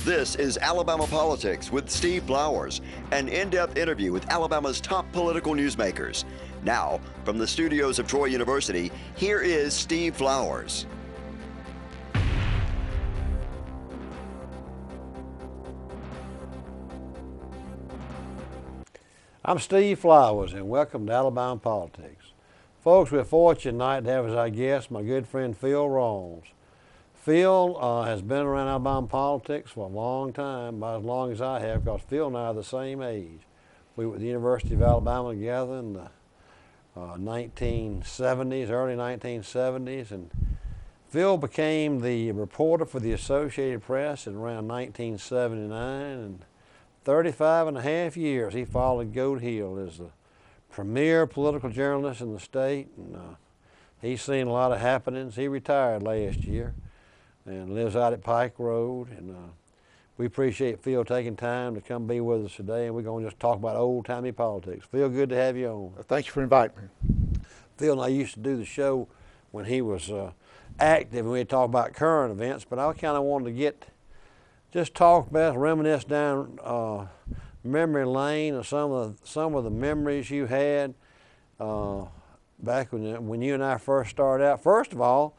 This is Alabama Politics with Steve Flowers, an in-depth interview with Alabama's top political newsmakers. Now, from the studios of Troy University, here is Steve Flowers. I'm Steve Flowers, and welcome to Alabama Politics. Folks, we're fortunate tonight to have as our guest my good friend Phil Rawls. Phil has been around Alabama politics for a long time, about as long as I have, because Phil and I are the same age. We were at the University of Alabama together in the 1970s, early 1970s, and Phil became the reporter for the Associated Press in around 1979, and 35 and a half years he followed Goat Hill as the premier political journalist in the state, and he's seen a lot of happenings. He retired last year and lives out at Pike Road, and we appreciate Phil taking time to come be with us today, and we're going to just talk about old-timey politics. Phil, good to have you on. Thank you for inviting me. Phil and I used to do the show when he was active, and we'd talk about current events, but I kind of wanted to just talk about, reminisce down memory lane of some of the memories you had back when you and I first started out. First of all,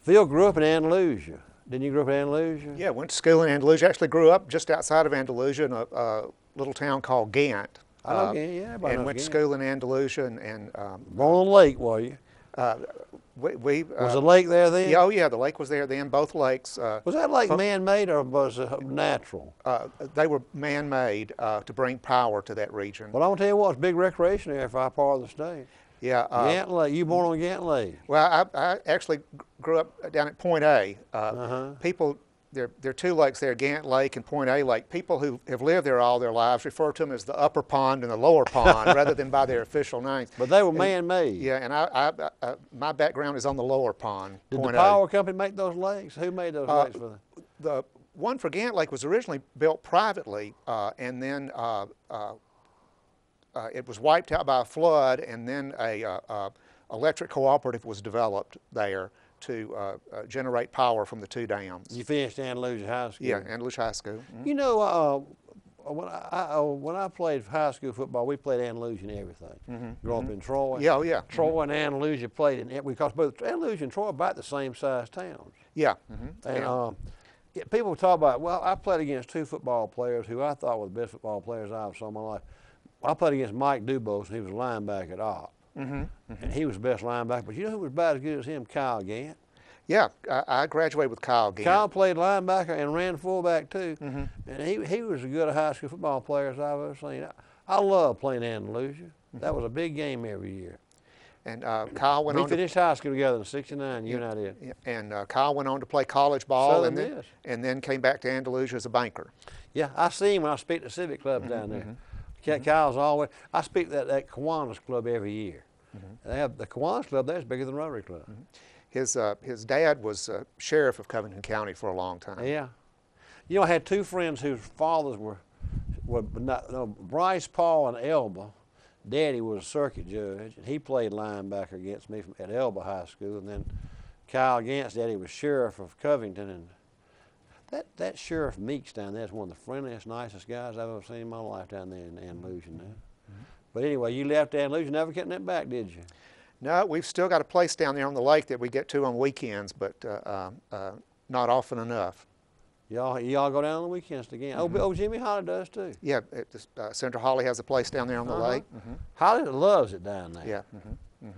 Phil grew up in Andalusia. Didn't you grow up in Andalusia? Yeah, went to school in Andalusia. Actually grew up just outside of Andalusia in a little town called Ghent. I know Ghent, yeah. And went to school in Andalusia and born on the lake, were you? Was the lake there then? Yeah, oh yeah, the lake was there then, both lakes. Was that lake man-made or was it natural? They were man-made to bring power to that region. Well, I'm going to tell you what, it's a big recreation area for our part of the state. Yeah. Ghent Lake, you born on Ghent Lake? Well, I actually grew up down at Point A. People, there are two lakes there, Ghent Lake and Point A Lake. People who have lived there all their lives refer to them as the upper pond and the lower pond rather than by their official names. But they were man-made. Yeah, and my background is on the lower pond. Did the power company make those lakes? Who made those lakes for them? The one for Ghent Lake was originally built privately, and then it was wiped out by a flood, and then a electric cooperative was developed there to generate power from the two dams. You finished Andalusia High School? Yeah, Andalusia High School. Mm-hmm. You know, when I played high school football, we played Andalusia and everything. Mm-hmm. Grew up in Troy. Yeah, oh yeah. Troy and Andalusia played in it because both Andalusia and Troy are about the same size towns. Yeah. Mm-hmm. And people talk about, well, I played against two football players who I thought were the best football players I ever saw in my life. I played against Mike Dubose, and he was a linebacker at Opp. Mm-hmm. And he was the best linebacker. But you know who was about as good as him? Kyle Gant. Yeah, I graduated with Kyle Gant. Kyle played linebacker and ran fullback too. Mm-hmm. And he was as good a high school football player as I've ever seen. I love playing Andalusia. Mm-hmm. That was a big game every year. And Kyle went on. We finished high school together in '69. You and I did. Yeah, and Kyle went on to play college ball, Southern and then came back to Andalusia as a banker. Yeah, I see him when I speak to Civic Club down there. Kyle's always. I speak at that Kiwanis Club every year. They have the Kiwanis Club there is bigger than Rotary Club. His dad was sheriff of Covington County for a long time. Yeah, you know, I had two friends whose fathers were Bryce Paul and Elba. Daddy was a circuit judge, and he played linebacker against me at Elba High School, and then Kyle Gant's daddy was sheriff of Covington, and that Sheriff Meeks down there is one of the friendliest, nicest guys I've ever seen in my life down there in Andalusia now. But anyway, you left Andalusia, never getting that back, did you? No, we've still got a place down there on the lake that we get to on weekends, but not often enough. Y'all go down on the weekends again. Oh, Jimmy Holly does too. Yeah, Senator Holly has a place down there on the lake. Holly loves it down there. Yeah.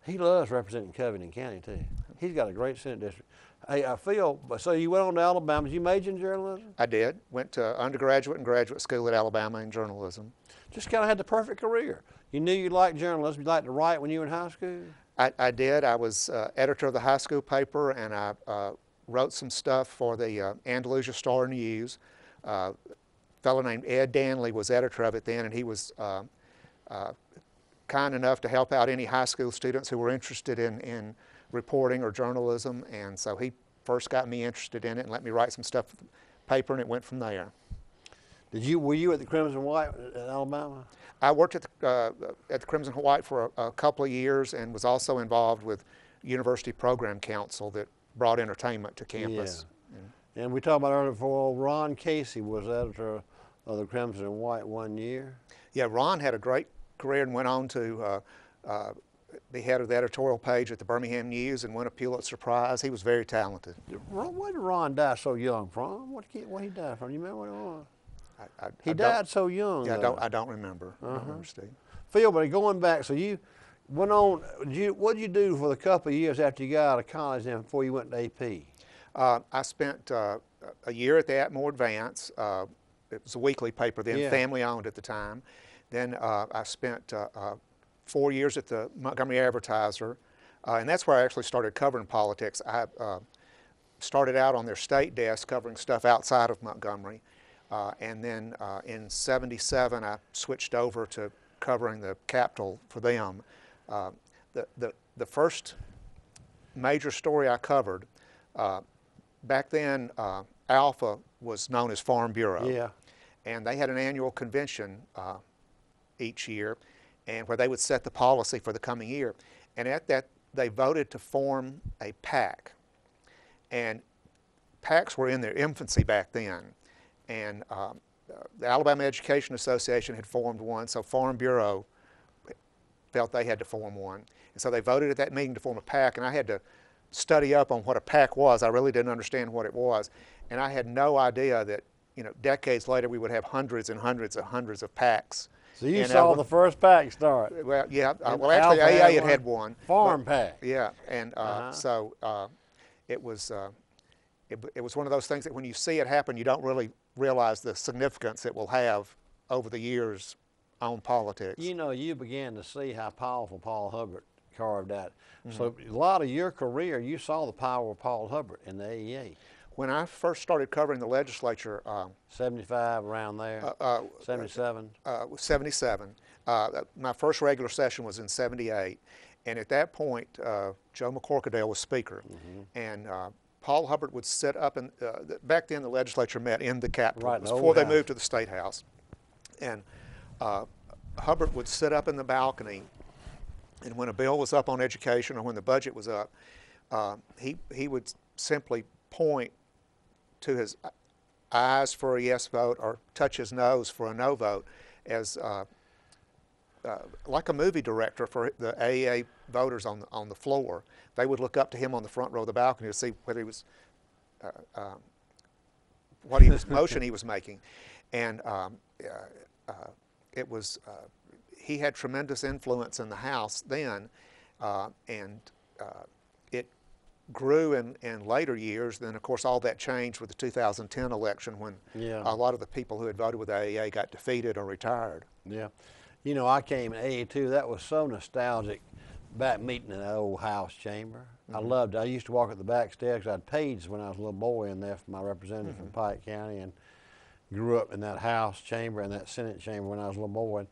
He loves representing Covington County too. He's got a great Senate district. Hey, Phil, so you went on to Alabama. Did you major in journalism? I did. Went to undergraduate and graduate school at Alabama in journalism. Just kind of had the perfect career. You knew you liked journalism. You liked to write when you were in high school? I did. I was editor of the high school paper, and I wrote some stuff for the Andalusia Star News. A fellow named Ed Danley was editor of it then, and he was kind enough to help out any high school students who were interested in reporting or journalism, and so he first got me interested in it and let me write some stuff for the paper, and it went from there. Were you at the Crimson White at Alabama? I worked at the Crimson White for a couple of years and was also involved with University Program Council that brought entertainment to campus. Yeah. And we talked about earlier before, Ron Casey was editor of the Crimson and White one year. Yeah, Ron had a great career and went on to be head of the editorial page at the Birmingham News and won a Pulitzer Prize. He was very talented. Why did Ron die so young from? What he died from? You remember what it was? He don't- died so young. Yeah, though. I don't remember. I don't remember, Steve. Phil, but going back, so you went on, what did you do for the couple of years after you got out of college and before you went to AP? I spent a year at the Atmore Advance. It was a weekly paper then, Yeah. family owned at the time. Then I spent 4 years at the Montgomery Advertiser, and that's where I actually started covering politics. I started out on their state desk covering stuff outside of Montgomery, and then in '77 I switched over to covering the Capitol for them. The first major story I covered, back then Alpha was known as Farm Bureau. Yeah. And they had an annual convention each year, and where they would set the policy for the coming year. And at that, they voted to form a PAC. And PACs were in their infancy back then. And the Alabama Education Association had formed one, so Farm Bureau felt they had to form one. And so they voted at that meeting to form a PAC, and I had to study up on what a PAC was. I really didn't understand what it was. And I had no idea that, you know, decades later we would have hundreds and hundreds and hundreds of PACs. So you And, saw the first PAC start. Well, yeah. And Well, actually, Alpha AA had had one. Farm but- PAC. Yeah, and so it was one of those things that when you see it happen, you don't really realize the significance it will have over the years on politics. You know, you began to see how powerful Paul Hubbard carved out. So a lot of your career, you saw the power of Paul Hubbard in the AEA. When I first started covering the legislature, 75, around there, 77. 77, my first regular session was in '78, and at that point, Joe McCorkadale was Speaker, and Paul Hubbard would sit up, and back then the legislature met in the Capitol. Right, It was the old before they house. moved to the State House, and Hubbard would sit up in the balcony, and when a bill was up on education or when the budget was up, he would simply point to his eyes for a yes vote or touch his nose for a no vote as like a movie director for the AEA voters on the floor. They would look up to him on the front row of the balcony to see whether he was motion he was making, and it was he had tremendous influence in the House then, and it grew in later years. Then, of course, all that changed with the 2010 election when a lot of the people who had voted with the AEA got defeated or retired. Yeah. You know, I came in '82. That was so nostalgic, back meeting in that old House chamber. I loved it. I used to walk at the back stairs. I'd paged when I was a little boy in there for my representative from Pike County, and grew up in that House chamber and that Senate chamber when I was a little boy. And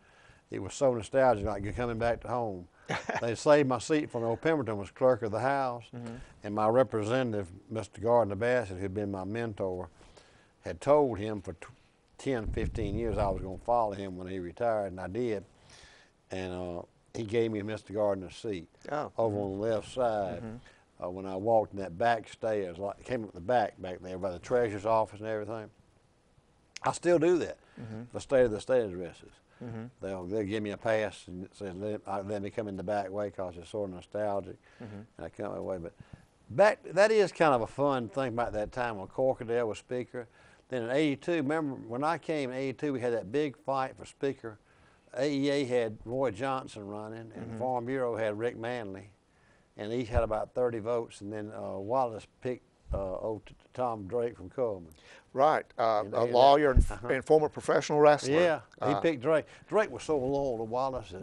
it was so nostalgic, like you're coming back to home. They saved my seat for me. Old Pemberton was clerk of the House, and my representative, Mr. Gardner Bassett, who'd been my mentor, had told him for 10, 15 years I was going to follow him when he retired, and I did. And he gave me Mr. Gardner's seat over on the left side. When I walked in that back stairs, like came up the back there by the treasurer's office and everything. I still do that. The State of the State addresses. They'll give me a pass and it says let me come in the back way because it's sort of nostalgic, and I come that way. But that is kind of a fun thing about that time when Corkadale was Speaker. Then in '82, remember when I came in '82, we had that big fight for Speaker. AEA had Roy Johnson running, and Farm Bureau had Rick Manley, and each had about 30 votes. And then Wallace picked Tom Drake from Coleman. Right, a lawyer and former professional wrestler. Yeah, he picked Drake. Drake was so loyal to Wallace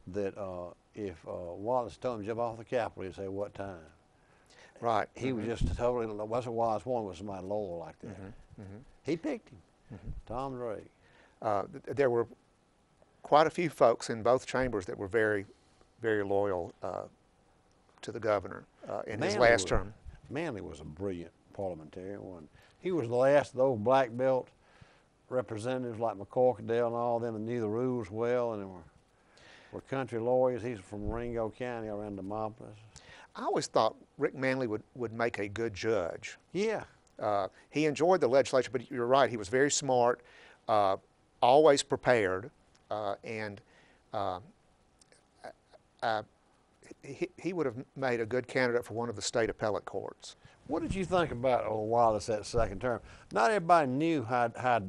that if Wallace told him to jump off the Capitol, he'd say, "What time?" Right. He was just totally, that's what Wallace wanted, was somebody loyal like that. He picked him, Tom Drake. There were quite a few folks in both chambers that were very, very loyal to the governor in his last term. Manley was a brilliant parliamentarian. He was the last of those black belt representatives like McCorkadale and all them that knew the rules well and were country lawyers. He's from Ringo County around Demopolis. I always thought Rick Manley would make a good judge. Yeah. he enjoyed the legislature, but you're right, he was very smart, always prepared, and he would have made a good candidate for one of the state appellate courts. What did you think about old Wallace that second term? Not everybody knew how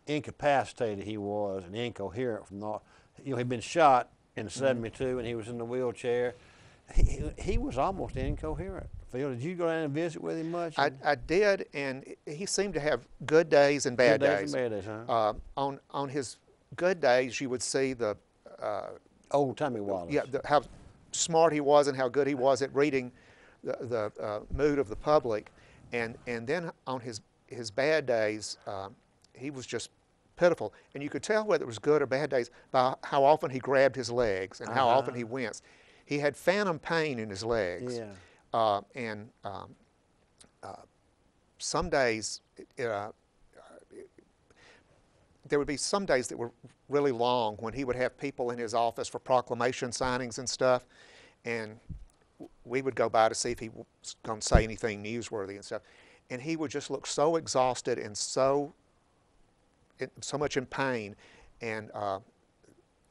incapacitated he was and incoherent from the, he'd been shot in '72 and he was in the wheelchair. He was almost incoherent. Phil, did you go down and visit with him much? I did, and he seemed to have good days and bad days. Good days and bad days, huh? On his good days, you would see the old Tommy Wallace. Yeah, how smart he was and how good he was at reading the mood of the public, and then on his bad days, he was just pitiful, and you could tell whether it was good or bad days by how often he grabbed his legs and how often he winced. He had phantom pain in his legs, and some days there would be some days that were really long when he would have people in his office for proclamation signings and stuff, and we would go by to see if he was going to say anything newsworthy and stuff, and he would just look so exhausted and so much in pain, and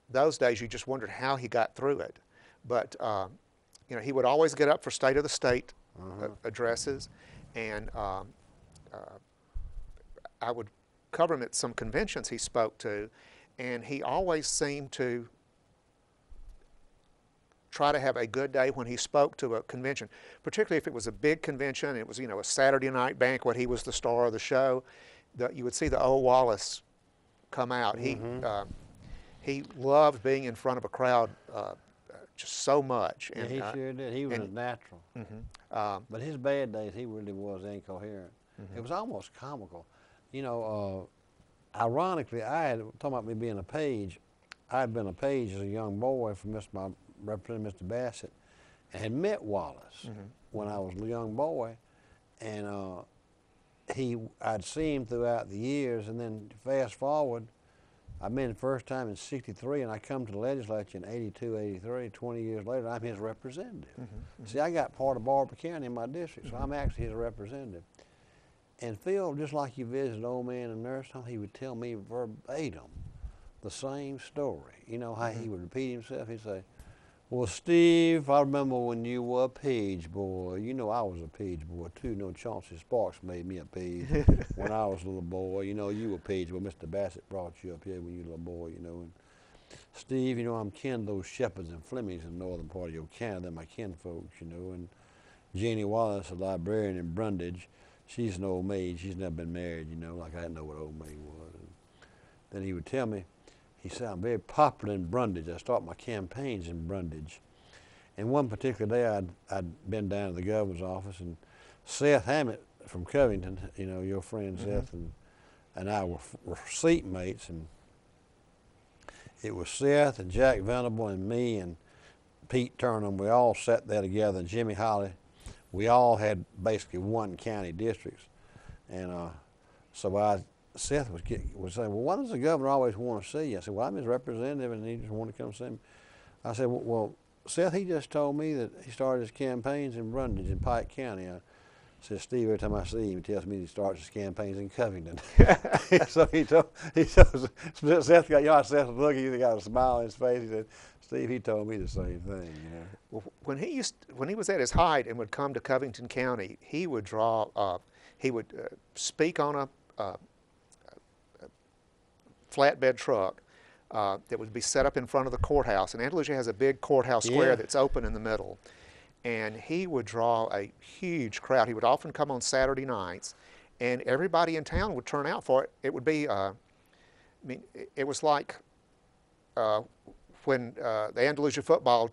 those days you just wondered how he got through it. But you know, he would always get up for State of the State addresses, and I would cover him at some conventions he spoke to, and he always seemed to try to have a good day when he spoke to a convention, particularly if it was a big convention. It was, you know, a Saturday night banquet. He was the star of the show. You would see the old Wallace come out. He loved being in front of a crowd just so much. And he sure did. He was natural. But his bad days, he really was incoherent. It was almost comical. You know, ironically, talking about me being a page, I had been a page as a young boy for my Representative Mr. Bassett, and had met Wallace when I was a young boy, and I'd seen him throughout the years, and then fast forward, I met him the first time in '63, and I come to the legislature in '82, '83, 20 years later, I'm his representative. See, I got part of Barber County in my district, so I'm actually his representative. And Phil, just like you visited old man in a nurse home, he would tell me verbatim the same story. You know how he would repeat himself? He'd say, well, Steve, I remember when you were a page boy. You know I was a page boy too. You know, Chauncey Sparks made me a page when I was a little boy. You know, you were a page boy. Mr. Bassett brought you up here when you were a little boy, you know. And Steve, you know, I'm kin to those shepherds and Flemings in the northern part of your Canada. They're my kin folks, you know. And Jeannie Wallace, a librarian in Brundage, she's an old maid. She's never been married, you know, like I didn't know what old maid was. And then he would tell me, he said, I'm very popular in Brundage. I started my campaigns in Brundage. And one particular day, I'd been down to the governor's office, and Seth Hammett from Covington, you know, your friend Seth, and I were seatmates, and it was Seth and Jack Venable and me and Pete Turnham. We all sat there together, and Jimmy Holly. We all had basically one county districts. And so Seth was saying, well, why does the governor always want to see you? I said, well, I'm his representative, and he just wanted to come see me. I said, well, Seth, he just told me that he started his campaigns in Brundage in Pike County. I said, Steve, every time I see him, he tells me he starts his campaigns in Covington. So he told Seth got, you know, Seth was looking, he got a smile on his face. He said, Steve, he told me the same thing, you know. Well, when he was at his height and would come to Covington County, he would speak on a flatbed truck that would be set up in front of the courthouse. And Andalusia has a big courthouse square that's open in the middle. And he would draw a huge crowd. He would often come on Saturday nights, and everybody in town would turn out for it. It would be, I mean, it was like when the Andalusia football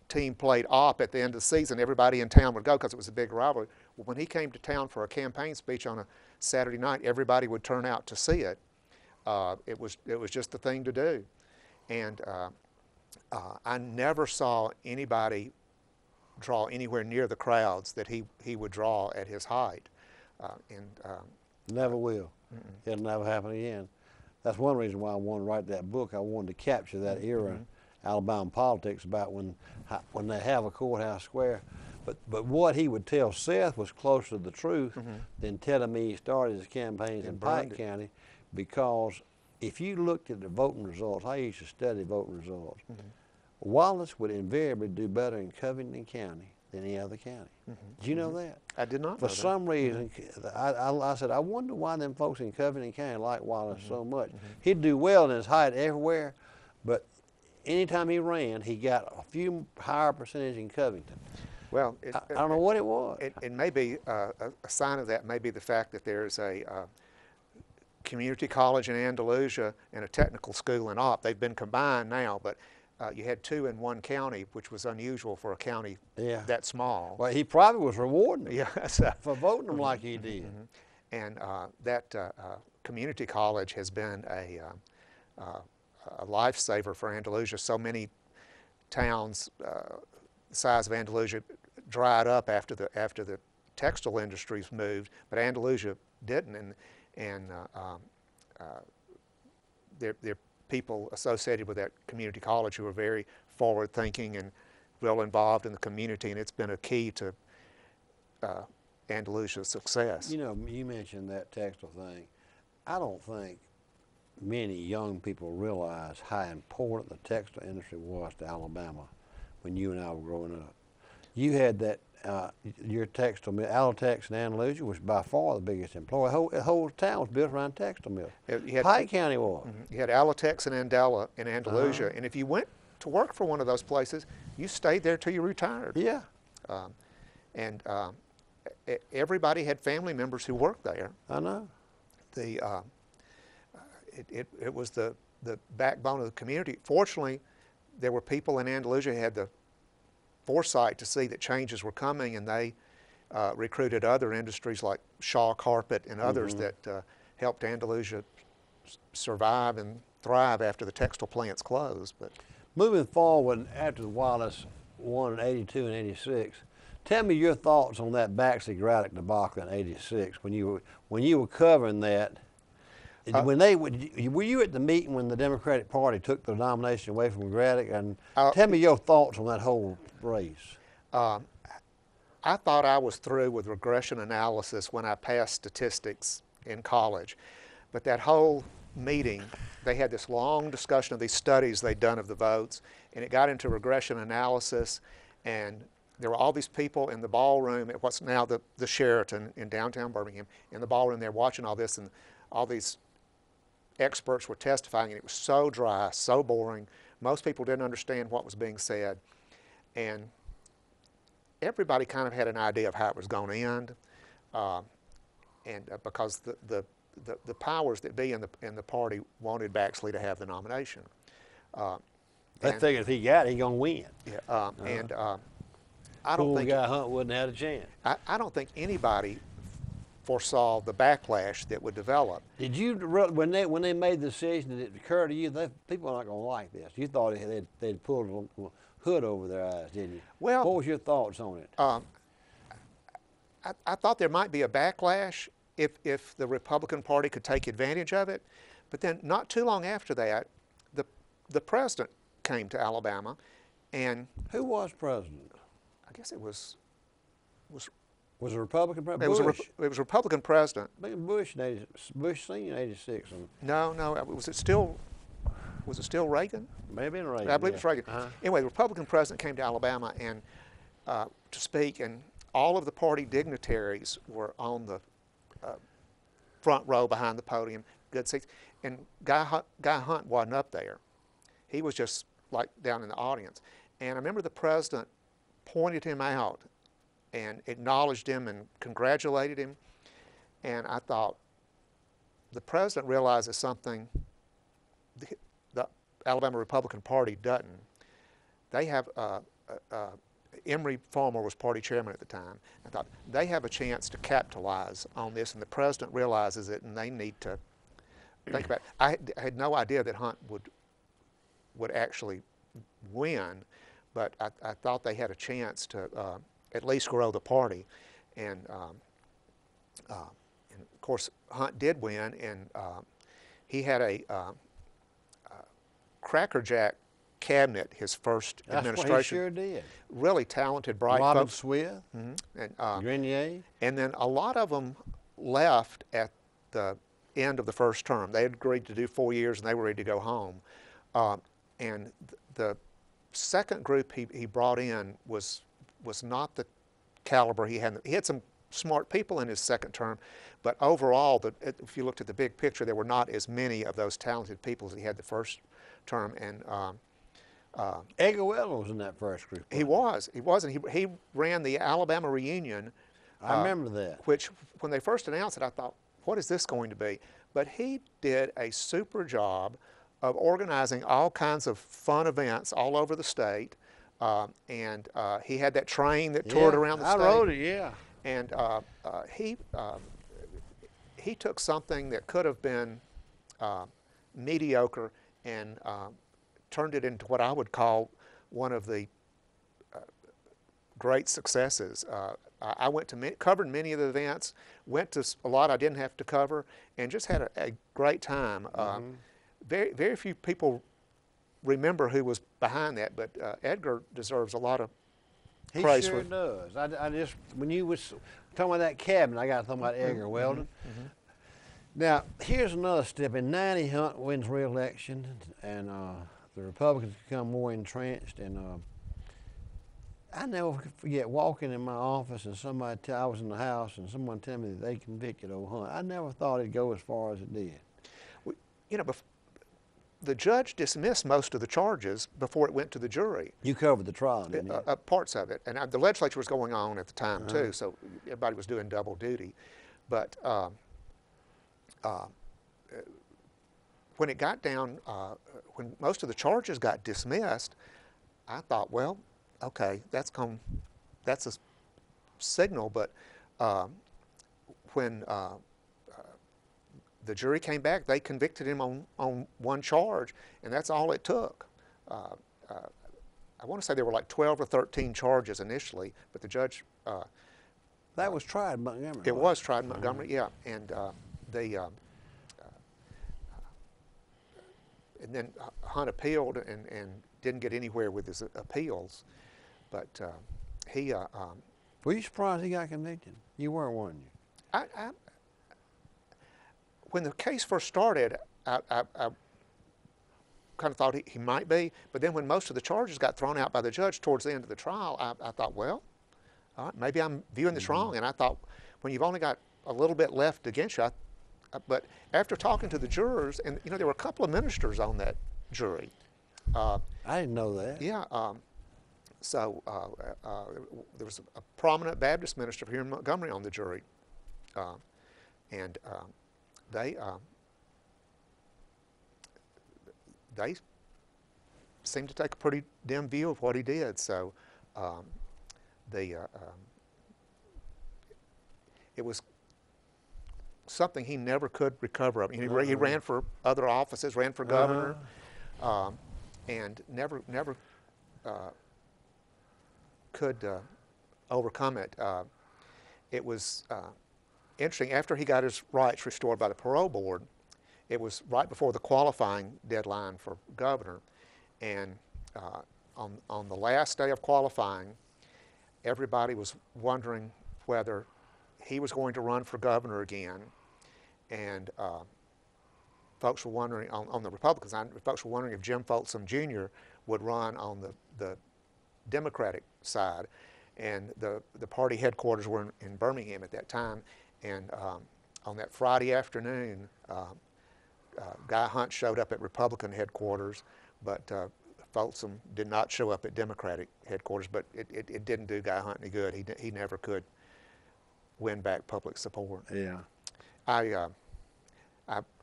team played op at the end of the season, everybody in town would go because it was a big rivalry. Well, when he came to town for a campaign speech on a Saturday night, everybody would turn out to see it. It was just the thing to do. And I never saw anybody draw anywhere near the crowds that he would draw at his height. Never will. It'll never happen again. That's one reason why I wanted to write that book. I wanted to capture that era, Alabama politics, about when they have a courthouse square. But what he would tell Seth was closer to the truth than telling me he started his campaigns in Pike County, because if you looked at the voting results, I used to study voting results, Wallace would invariably do better in Covington County than any other county. Did you know that? I did not know For some reason, I said, I wonder why them folks in Covington County like Wallace so much. He'd do well in his height everywhere, but anytime he ran, he got a few higher percentage in Covington. Well, I don't know what it was. It may be a sign of that may be the fact that there's a community college in Andalusia and a technical school in Opp. They've been combined now, but you had two in one county, which was unusual for a county that small. Well, he probably was rewarding them Yes. for voting them like he did. And that community college has been a lifesaver for Andalusia. So many towns the size of Andalusia dried up after the textile industries moved, but Andalusia didn't, and there are people associated with that community college who are very forward-thinking and well involved in the community, and it's been a key to Andalusia's success. You know, you mentioned that textile thing. I don't think many young people realize how important the textile industry was to Alabama when you and I were growing up. You had that, your textile mill, Alatex in Andalusia was by far the biggest employer. The whole town was built around textile mills. Pike County was. You had Alatex in Andalusia, and if you went to work for one of those places, you stayed there till you retired. Yeah. And everybody had family members who worked there. I know. It was the backbone of the community. Fortunately, there were people in Andalusia who had the foresight to see that changes were coming, and they recruited other industries like Shaw Carpet and others that helped Andalusia survive and thrive after the textile plants closed. But moving forward, after Wallace won in '82 and '86, tell me your thoughts on that Baxley Braddock debacle in '86 when you were covering that. Were you at the meeting when the Democratic Party took the nomination away from Braddock? And tell me your thoughts on that whole race. I thought I was through with regression analysis when I passed statistics in college, but that whole meeting, they had this long discussion of these studies they'd done of the votes, and it got into regression analysis, and there were all these people in the ballroom at what's now the Sheraton in downtown Birmingham. In the ballroom, they're watching all this, and all these experts were testifying, and it was so dry, so boring. Most people didn't understand what was being said, and everybody kind of had an idea of how it was going to end, because the powers that be in the party wanted Baxley to have the nomination. They figured if he got it, he gonna win. Yeah, and I don't think guy Hunt wouldn't have had a chance. I don't think anybody foresaw the backlash that would develop. Did you, when they made the decision, did it occur to you that people are not going to like this? You thought they'd pulled a hood over their eyes, didn't you? Well, what was your thoughts on it? I thought there might be a backlash if the Republican Party could take advantage of it, but then not too long after that, the president came to Alabama, and who was president? I guess it was a Republican president? It was a Republican president. Bush Senior in '86. No, was it still Reagan? Maybe Reagan. I believe it's Reagan. Anyway, the Republican president came to Alabama and to speak, and all of the party dignitaries were on the front row behind the podium, good seats, and Guy Hunt wasn't up there. He was just like down in the audience. And I remember the president pointed him out and acknowledged him and congratulated him. And I thought, the president realizes something the Alabama Republican Party doesn't. They have, Emory Farmer was party chairman at the time. I thought, they have a chance to capitalize on this, and the president realizes it, and they need to think about it. I had no idea that Hunt would actually win, but I thought they had a chance to at least grow the party, and of course Hunt did win, and he had a Cracker Jack cabinet his first That's administration. what he sure did. Really talented, bright Robin folks. Smith, And, Grenier. and then a lot of them left at the end of the first term. They had agreed to do 4 years and they were ready to go home. And the second group he brought in was not the caliber he had. He had some smart people in his second term, but overall, if you looked at the big picture, there were not as many of those talented people as he had the first term. And Edgar Weldon was in that first group. he was, and he ran the Alabama reunion. I remember that. Which, when they first announced it, I thought, what is this going to be? But he did a super job of organizing all kinds of fun events all over the state. And he had that train that toured around the state. I rode it, yeah. And he took something that could have been mediocre and turned it into what I would call one of the great successes. I went to covered many of the events, went to a lot I didn't have to cover, and just had a great time. Very few people remember who was behind that, but Edgar deserves a lot of praise. He sure does. I just, when you was talking about that cabinet, I got to talk about Edgar Weldon. Now, here's another step. In '90, Hunt wins re-election, and the Republicans become more entrenched. And I never forget walking in my office and I was in the house and someone tell me that they convicted old Hunt. I never thought it'd go as far as it did. Well, you know, the judge dismissed most of the charges before it went to the jury. You covered the trial, didn't you? Parts of it. And the legislature was going on at the time, too, so everybody was doing double duty. But when it got down, when most of the charges got dismissed, I thought, well, okay, that's a signal. But when the jury came back, they convicted him on one charge, and that's all it took. I want to say there were like 12 or 13 charges initially, but the judge... that was tried in Montgomery. It was tried in Montgomery, yeah. And and then Hunt appealed and didn't get anywhere with his appeals. But he... were you surprised he got convicted? You weren't, weren't you? When the case first started, I kind of thought he might be, but then when most of the charges got thrown out by the judge towards the end of the trial, I thought, well, all right, maybe I'm viewing this wrong. And I thought, when you've only got a little bit left against you, but after talking to the jurors, and you know, there were a couple of ministers on that jury. I didn't know that. Yeah. So there was a prominent Baptist minister here in Montgomery on the jury, and they seemed to take a pretty dim view of what he did. So it was something he never could recover of. He ran for other offices, ran for governor, and never could overcome it. It was interesting. After he got his rights restored by the parole board, it was right before the qualifying deadline for governor, and on the last day of qualifying, everybody was wondering whether he was going to run for governor again, and folks were wondering, on the Republican side, folks were wondering if Jim Folsom Jr. would run on the Democratic side, and the party headquarters were in Birmingham at that time, and on that Friday afternoon, Guy Hunt showed up at Republican headquarters, but Folsom did not show up at Democratic headquarters, but it didn't do Guy Hunt any good. He never could win back public support. Yeah. I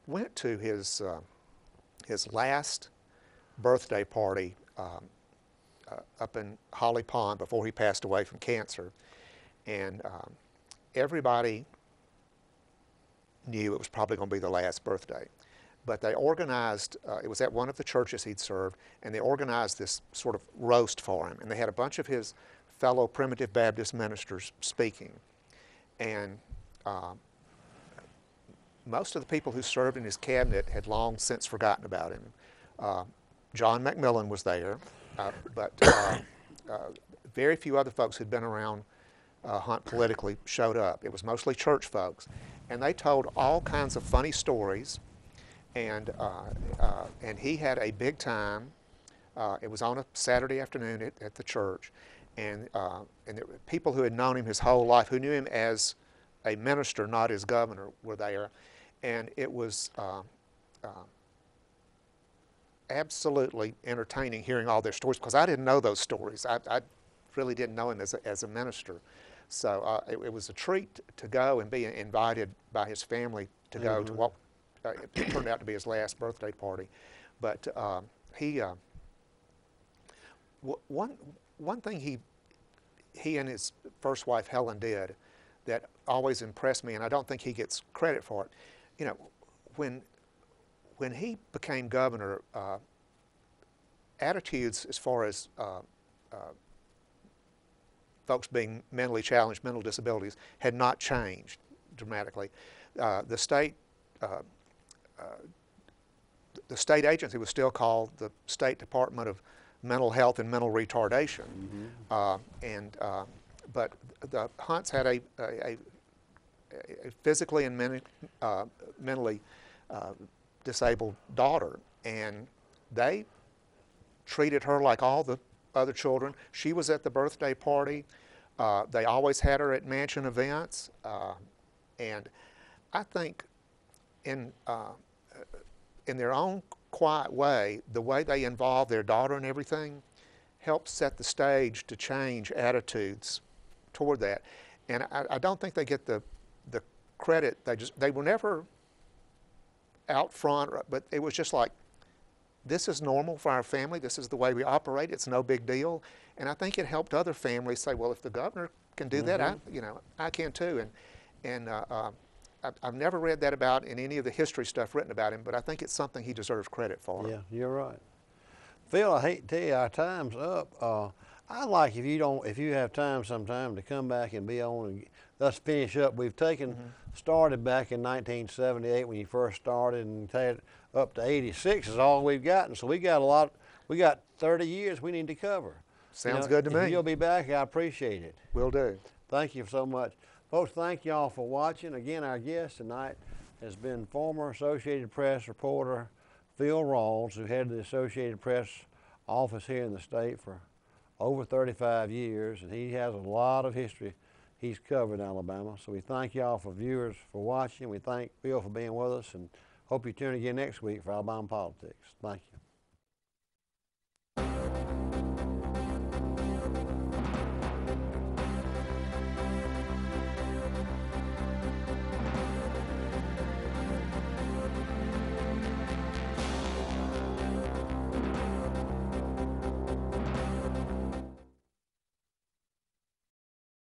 went to his last birthday party up in Holly Pond before he passed away from cancer, and everybody knew it was probably going to be the last birthday. But they organized, it was at one of the churches he'd served, and they organized this sort of roast for him. And they had a bunch of his fellow Primitive Baptist ministers speaking. And most of the people who served in his cabinet had long since forgotten about him. John McMillan was there, but very few other folks who'd been around Hunt politically showed up. It was mostly church folks, and they told all kinds of funny stories. And he had a big time. It was on a Saturday afternoon at the church, and there were people who had known him his whole life, who knew him as a minister, not as governor, were there, and it was absolutely entertaining hearing all their stories, because I didn't know those stories. I really didn't know him as a minister. So it was a treat to go and be invited by his family to go to what it turned out to be his last birthday party. But one thing he and his first wife Helen did that always impressed me, and I don't think he gets credit for it. You know, when he became governor, attitudes as far as folks being mentally challenged, mental disabilities, had not changed dramatically. The state agency was still called the State Department of Mental Health and Mental Retardation, but the Hunts had a physically and mentally disabled daughter, and they treated her like all the other children. She was at the birthday party. They always had her at mansion events, and I think in their own quiet way, the way they involved their daughter and everything helped set the stage to change attitudes toward that. And I don't think they get the credit. They were never out front, but it was just like, this is normal for our family. This is the way we operate. It's no big deal. And I think it helped other families say, well, if the governor can do that, I can too. And I've never read that about in any of the history stuff written about him, but I think it's something he deserves credit for. Yeah, you're right. Phil, I hate to tell you, our time's up. I'd like if you have time sometime to come back and be on and let's finish up. We've started back in 1978 when you first started, and had up to 86 is all we've gotten. So we got we got 30 years we need to cover. Sounds good to me. If you'll be back, I appreciate it. Will do. Thank you so much. Folks, thank y'all for watching. Again, our guest tonight has been former Associated Press reporter Phil Rawls, who headed the Associated Press office here in the state for over 35 years, and he has a lot of history he's covered in Alabama. So we thank y'all for viewers for watching. We thank Phil for being with us, and hope you tune again next week for Alabama Politics. Thank you.